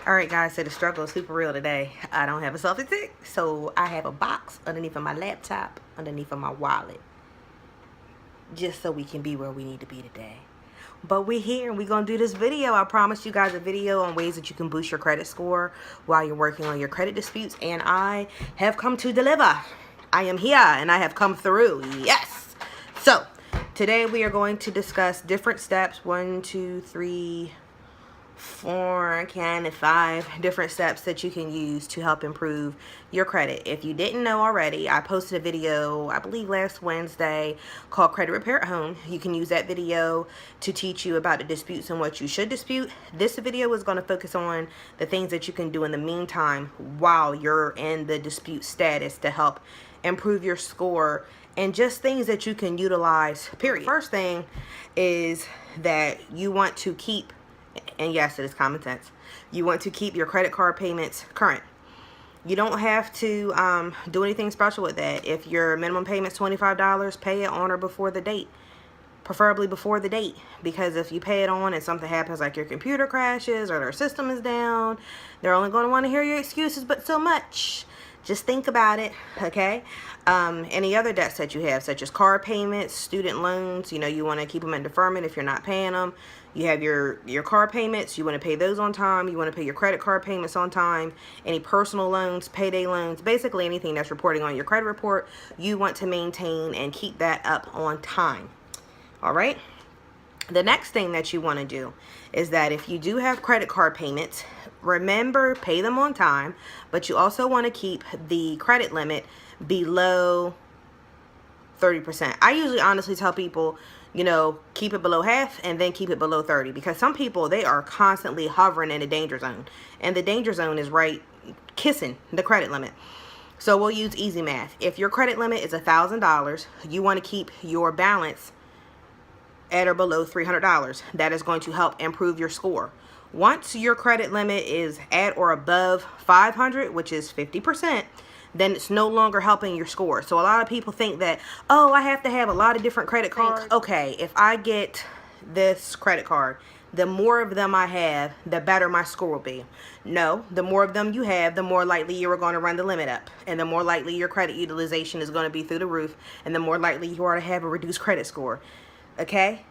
Alright guys, so the struggle is super real today. I don't have a selfie stick, so I have a box underneath of my laptop, underneath of my wallet. Just so we can be where we need to be today. But we're here and we're going to do this video. I promised you guys a video on ways that you can boost your credit score while you're working on your credit disputes. And I have come to deliver. I am here and I have come through. Yes! So, today we are going to discuss different steps. 1, 2, 3... 4, kind of 5 different steps that you can use to help improve your credit. If you didn't know already, I posted a video, I believe last Wednesday, called Credit Repair at Home. You can use that video to teach you about the disputes and what you should dispute. This video is going to focus on the things that you can do in the meantime while you're in the dispute status to help improve your score, and just things that you can utilize, period. First thing is that you want to keep, and yes, it is common sense, you want to keep your credit card payments current. You don't have to do anything special with that. If your minimum payment is $25, pay it on or before the date. Preferably before the date, because if you pay it on and something happens like your computer crashes or their system is down, they're only going to want to hear your excuses, but so much. Just think about it, okay? Any other debts that you have, such as car payments, student loans, you want to keep them in deferment if you're not paying them. You have your car payments, you want to pay those on time. You want to pay your credit card payments on time. Any personal loans, payday loans, basically anything that's reporting on your credit report, you want to maintain and keep that up on time. All right? The next thing that you want to do is that if you do have credit card payments, remember, pay them on time, but you also want to keep the credit limit below 30%. I usually honestly tell people, keep it below half and then keep it below 30, because some people, they are constantly hovering in the danger zone, and the danger zone is right kissing the credit limit. So we'll use easy math. If your credit limit is $1,000, you want to keep your balance at or below $300. That is going to help improve your score. Once your credit limit is at or above 500, which is 50%, then it's no longer helping your score. So a lot of people think that, oh, I have to have a lot of different credit cards. Okay, if I get this credit card, the more of them I have, the better my score will be. No, the more of them you have, the more likely you are going to run the limit up, and the more likely your credit utilization is going to be through the roof, and the more likely you are to have a reduced credit score. Okay?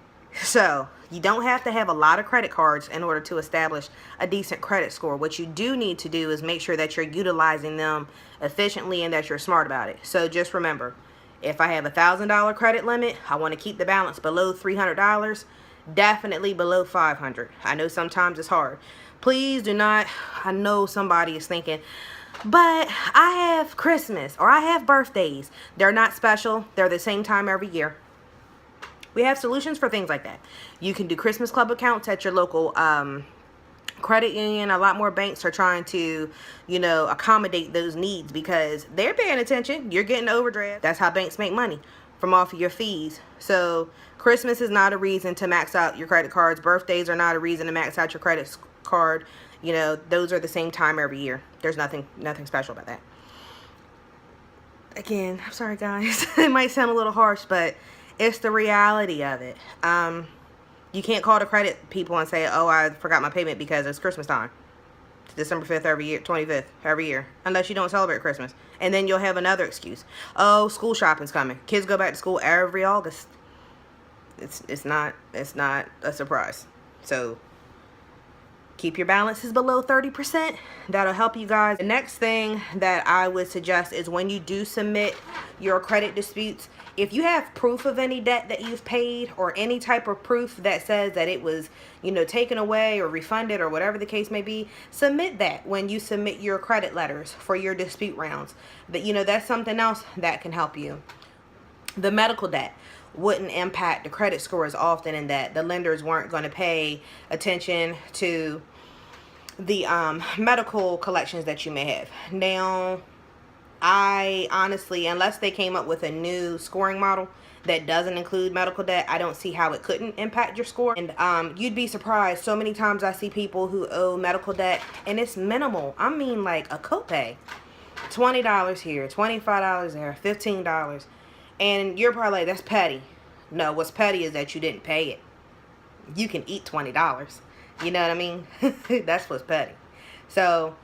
So, you don't have to have a lot of credit cards in order to establish a decent credit score. What you do need to do is make sure that you're utilizing them efficiently and that you're smart about it. So just remember, if I have a $1,000 credit limit, I want to keep the balance below $300, definitely below $500. I know sometimes it's hard. Please do not, I know somebody is thinking, but I have Christmas or I have birthdays. They're not special. They're the same time every year. We have solutions for things like that. You can do Christmas club accounts at your local credit union. A lot more banks are trying to, accommodate those needs because they're paying attention. You're getting overdraft. That's how banks make money, from off of your fees. So Christmas is not a reason to max out your credit cards. Birthdays are not a reason to max out your credit card. Those are the same time every year. There's nothing special about that. Again, I'm sorry guys. It might sound a little harsh, but it's the reality of it. You can't call the credit people and say, oh, I forgot my payment because it's Christmas time. It's December 5th every year, 25th every year, unless you don't celebrate Christmas. And then you'll have another excuse. Oh, school shopping's coming. Kids go back to school every August. It's not a surprise. So keep your balances below 30%. That'll help you guys. The next thing that I would suggest is when you do submit your credit disputes, if you have proof of any debt that you've paid or any type of proof that says that it was, taken away or refunded or whatever the case may be, submit that when you submit your credit letters for your dispute rounds. But, that's something else that can help you. The medical debt wouldn't impact the credit score as often, in that the lenders weren't going to pay attention to the medical collections that you may have. Now, I honestly, unless they came up with a new scoring model that doesn't include medical debt, I don't see how it couldn't impact your score. And you'd be surprised. So many times I see people who owe medical debt and it's minimal. I mean, like a copay. $20 here, $25 there, $15. And you're probably like, that's petty. No, what's petty is that you didn't pay it. You can eat $20. You know what I mean? That's what's petty. So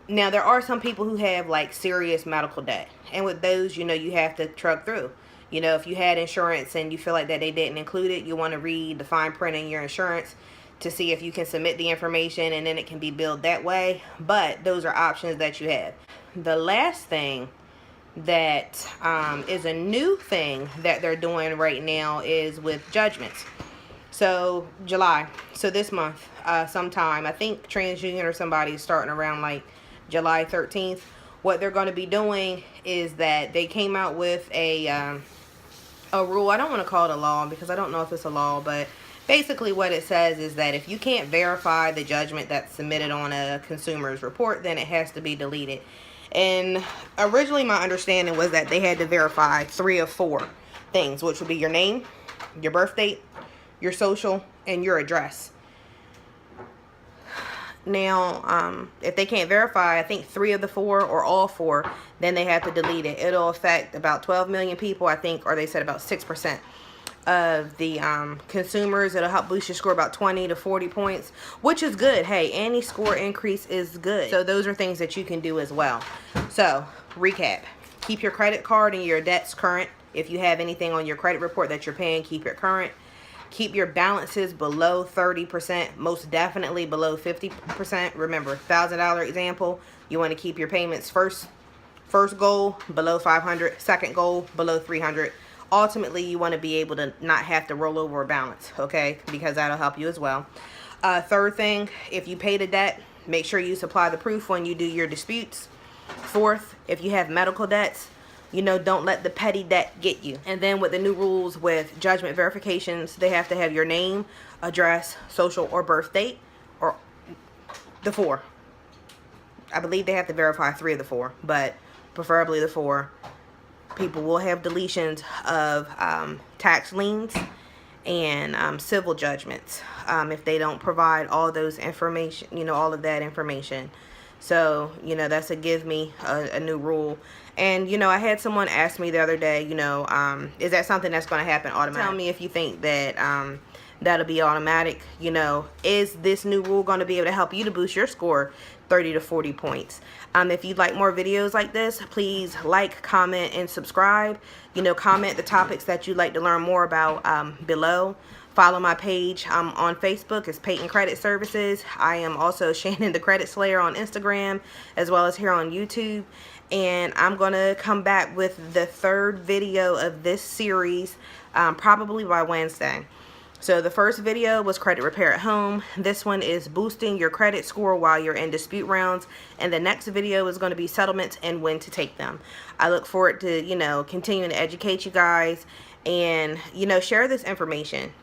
now there are some people who have like serious medical debt, and with those, you know, you have to trudge through. You know, if you had insurance and you feel like that they didn't include it, you want to read the fine print in your insurance to see if you can submit the information, and then it can be billed that way. But those are options that you have. The last thing that is a new thing that they're doing right now is with judgments. So July, so this month, sometime, I think TransUnion or somebody is starting around like July 13th. What they're going to be doing is that they came out with a rule. I don't want to call it a law because I don't know if it's a law, but basically what it says is that if you can't verify the judgment that's submitted on a consumer's report, then it has to be deleted. And originally my understanding was that they had to verify 3 of 4 things, which would be your name, your birth date, your social, and your address. Now, if they can't verify, I think 3 of the 4 or all 4, then they have to delete it. It'll affect about 12 million people, I think, or they said about 6% of the consumers. It'll help boost your score about 20 to 40 points, which is good. Hey, any score increase is good. So those are things that you can do as well. So, recap. Keep your credit card and your debts current. If you have anything on your credit report that you're paying, keep it current. Keep your balances below 30%, most definitely below 50%. Remember, $1,000 example, you want to keep your payments first goal below 500, second goal below 300. Ultimately, you want to be able to not have to roll over a balance, okay? Because that'll help you as well. Third thing, if you paid a debt, make sure you supply the proof when you do your disputes. Fourth, if you have medical debts, you know, don't let the petty debt get you. And then with the new rules with judgment verifications, they have to have your name, address, social, or birth date, or the 4. I believe they have to verify 3 of the 4, but preferably the 4. People will have deletions of tax liens and civil judgments if they don't provide all those information, you know, all of that information. So, you know, that's a give me a new rule. And, you know, I had someone ask me the other day, you know, is that something that's going to happen automatically? Tell me if you think that that'll be automatic. You know, is this new rule going to be able to help you to boost your score 30 to 40 points? If you'd like more videos like this, please like, comment, and subscribe. You know, comment the topics that you'd like to learn more about below. Follow my page on Facebook. It's Payton Credit Services. I am also Shannon the Credit Slayer on Instagram, as well as here on YouTube. And I'm going to come back with the 3rd video of this series probably by Wednesday. So the first video was credit repair at home. This one is boosting your credit score while you're in dispute rounds. And the next video is going to be settlements and when to take them. I look forward to, you know, continuing to educate you guys and, you know, share this information.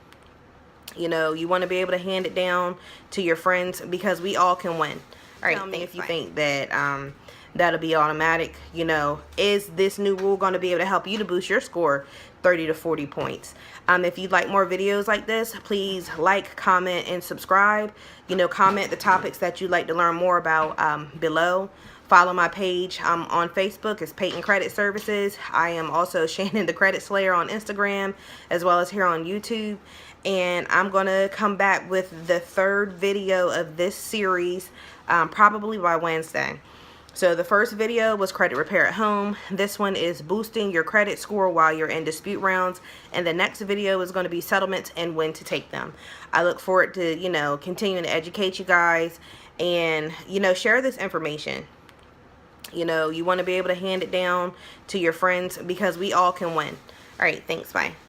You know, you want to be able to hand it down to your friends because we all can win. All right, tell me if you think that that'll be automatic. You know, is this new rule going to be able to help you to boost your score 30 to 40 points? If you'd like more videos like this, please like, comment, and subscribe. You know, comment the topics that you'd like to learn more about below. Follow my page on Facebook. It's Payton Credit Services. I am also Shannon the Credit Slayer on Instagram, as well as here on YouTube. And I'm going to come back with the 3rd video of this series probably by Wednesday. So the first video was credit repair at home. This one is boosting your credit score while you're in dispute rounds. And the next video is going to be settlements and when to take them. I look forward to, you know, continuing to educate you guys and, you know, share this information. You know, you want to be able to hand it down to your friends because we all can win. All right, thanks, bye.